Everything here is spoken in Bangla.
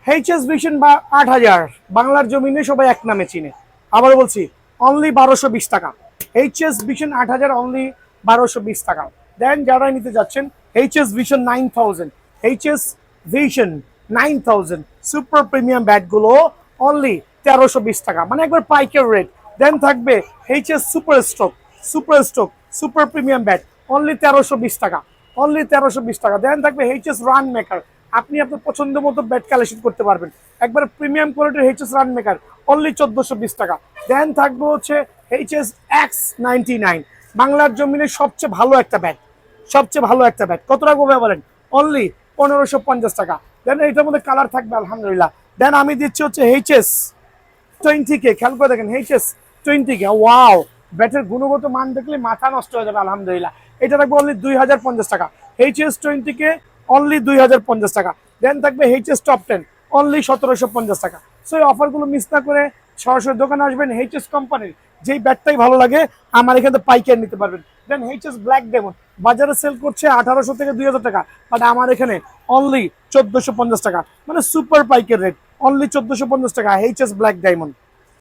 এইচএস ভিশন বা 8000 বাংলার জমিনে সবাই এক নামে চিনে। আবার বলছি, অনলি 1220 টাকা। এইচএস ভিশন 8000 অনলি 1220 টাকা। দেন যারা নিতে যাচ্ছেন HS vision 9000, HS vision 9000 super premium ব্যাটগুলো অনলি 1320 টাকা, মানে একবার পাইকার রেট। দেন থাকবে HS super stroke super premium bat only 1320 টাকা, অনলি 1320 টাকা। দেন থাকবে এইচএস রান মেকার, আপনি আপনার পছন্দ মতো ব্যাট কালেকশন করতে পারবেন। একবার প্রিমিয়াম কোয়ালিটির এইচএস রান মেকার অনলি 1420 টাকা। দেন থাকবে হচ্ছে এইচএস X99, বাংলার জমিনের সবচেয়ে ভালো একটা ব্যাট, সবচেয়ে ভালো একটা ব্যাট। কত টাকা হবে বলেন? অনলি 1550 টাকা। দেন এইটার মধ্যে কালার থাকবে আলহামদুলিল্লাহ। দেন আমি দিচ্ছি হচ্ছে এইচএস 20K, খেয়াল করে দেখেন এইচএস 20K, ওয়াও, ব্যাটের গুণগত মান দেখলে মাথা নষ্ট হয়ে যাবে আলহামদুলিল্লাহ। এটা থাকবে অনলি 2050 টাকা। এইচএস 20K অনলি 2050 টাকা। দেন থাকবে এইচএস টপ 10 অনলি 1750 টাকা। সো এই অফারগুলো মিস না করে সরাসরি দোকানে আসবেন। এইচএস কোম্পানির যেই ব্যাটটাই ভালো লাগে আমার এখানে পাইকারি নিতে পারবেন। দেন এইচএস ব্ল্যাক ডায়মন্ড বাজারে সেল করছে 1800 থেকে 2000 টাকা, বাট আমার এখানে অনলি 1450 টাকা, মানে সুপার পাইকারি রেট, অনলি 1450 টাকা এইচএস ব্ল্যাক ডায়মন্ড।